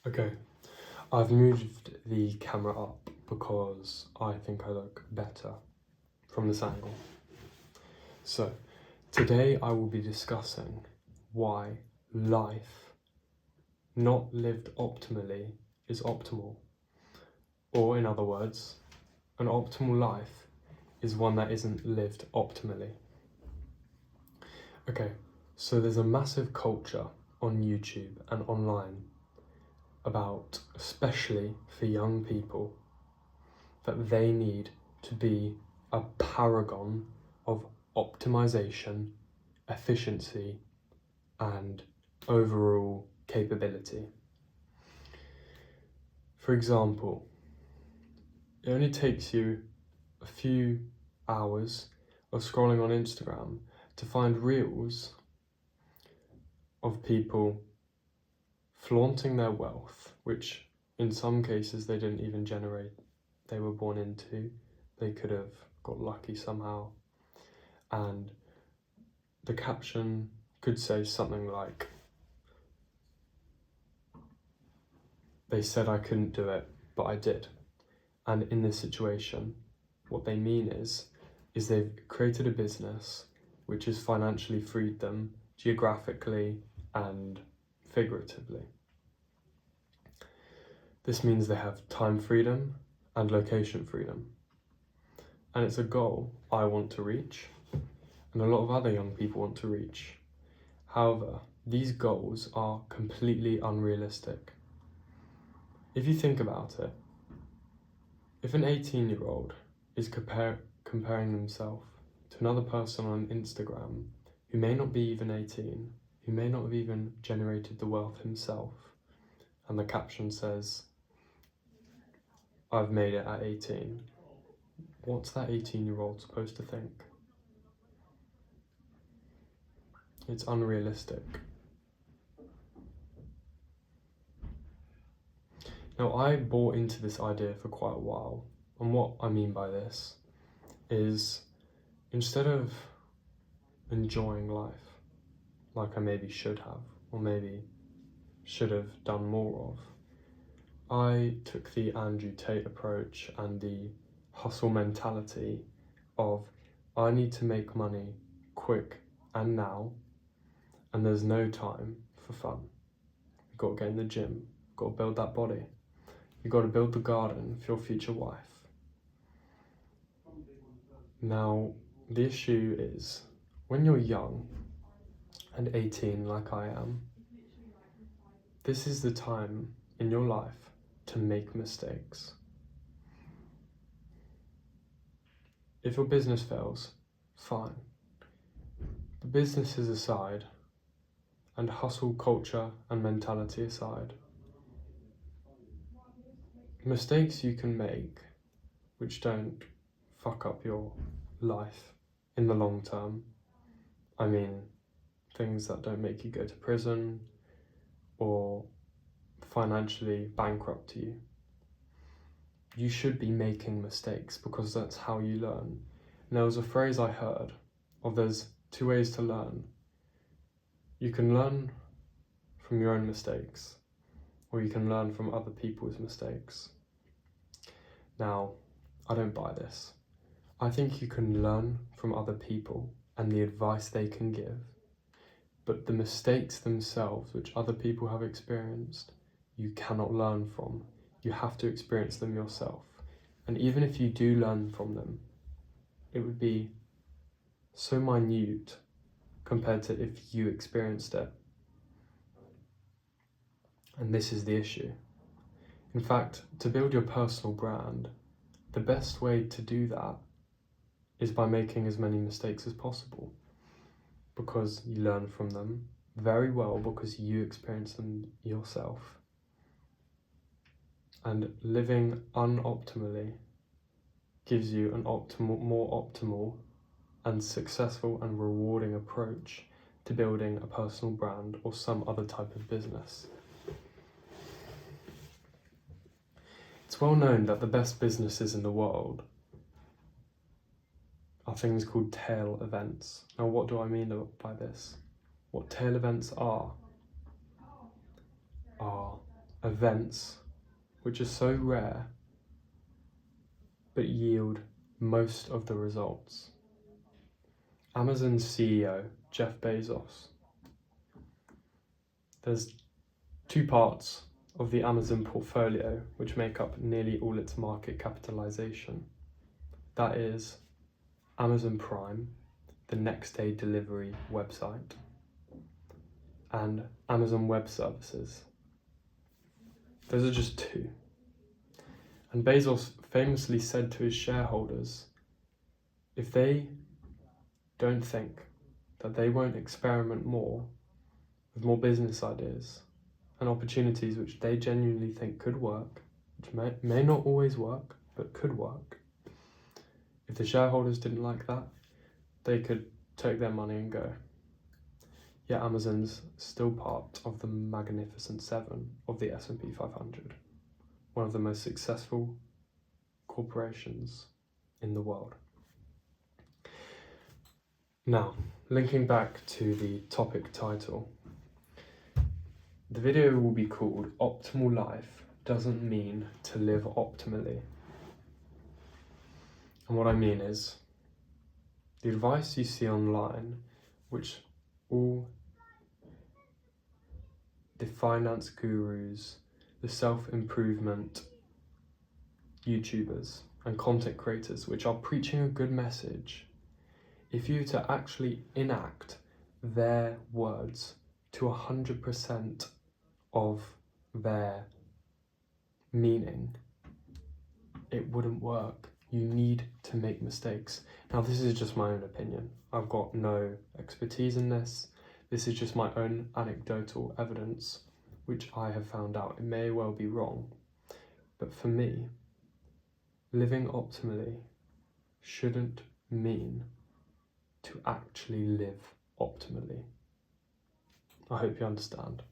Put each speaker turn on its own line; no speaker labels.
Okay, I've moved the camera up because I think I look better from this angle. So, today I will be discussing why life not lived optimally is optimal. Or in other words, an optimal life is one that isn't lived optimally. Okay, so there's a massive culture on YouTube and online about, especially for young people, that they need to be a paragon of optimization, efficiency, and overall capability. For example, it only takes you a few hours of scrolling on Instagram to find reels of people flaunting their wealth, which in some cases they didn't even generate, they were born into. They could have got lucky somehow. And the caption could say something like, "They said I couldn't do it, but I did." And in this situation, what they mean is they've created a business which has financially freed them geographically and figuratively. This means they have time freedom and location freedom. And it's a goal I want to reach, and a lot of other young people want to reach. However, these goals are completely unrealistic. If you think about it, if an 18-year-old is comparing themselves to another person on Instagram who may not be even 18, who may not have even generated the wealth himself, and the caption says, "I've made it at 18, what's that 18-year-old supposed to think? It's unrealistic. Now, I bought into this idea for quite a while, and what I mean by this is instead of enjoying life like I maybe should have, or maybe should have done more of, I took the Andrew Tate approach and the hustle mentality of I need to make money quick and now, and there's no time for fun. You've got to get in the gym, you've got to build that body, you've got to build the garden for your future wife. Now, the issue is when you're young and 18 like I am, this is the time in your life to make mistakes. If your business fails, fine. The businesses aside, and hustle culture and mentality aside, mistakes you can make which don't fuck up your life in the long term. I mean, things that don't make you go to prison or financially bankrupt you. You should be making mistakes because that's how you learn. And there was a phrase I heard of there's two ways to learn. You can learn from your own mistakes, or you can learn from other people's mistakes. Now, I don't buy this. I think you can learn from other people and the advice they can give, but the mistakes themselves, which other people have experienced, you cannot learn from. You have to experience them yourself. And even if you do learn from them, it would be so minute compared to if you experienced it. And this is the issue. In fact, to build your personal brand, the best way to do that is by making as many mistakes as possible, because you learn from them very well because you experience them yourself. And living unoptimally gives you an more optimal and successful and rewarding approach to building a personal brand or some other type of business. It's well known that the best businesses in the world are things called tail events. Now, what do I mean by this? What tail events are events which are so rare but yield most of the results. Amazon's CEO, Jeff Bezos. There's two parts of the Amazon portfolio which make up nearly all its market capitalization. That is Amazon Prime, the next day delivery website, and Amazon Web Services. Those are just two. And Bezos famously said to his shareholders, if they don't think that they won't experiment more with more business ideas and opportunities which they genuinely think could work, which may not always work, but could work, if the shareholders didn't like that, they could take their money and go. Yet Amazon's still part of the Magnificent Seven of the S&P 500, one of the most successful corporations in the world. Now, linking back to the topic title, the video will be called Optimal Life Doesn't Mean to Live Optimally. And what I mean is, the advice you see online, which all the finance gurus, the self-improvement YouTubers and content creators, which are preaching a good message, if you were to actually enact their words to 100% of their meaning, it wouldn't work. You need to make mistakes. Now, this is just my own opinion. I've got no expertise in this. This is just my own anecdotal evidence, which I have found out. It may well be wrong, but for me, living optimally shouldn't mean to actually live optimally. I hope you understand.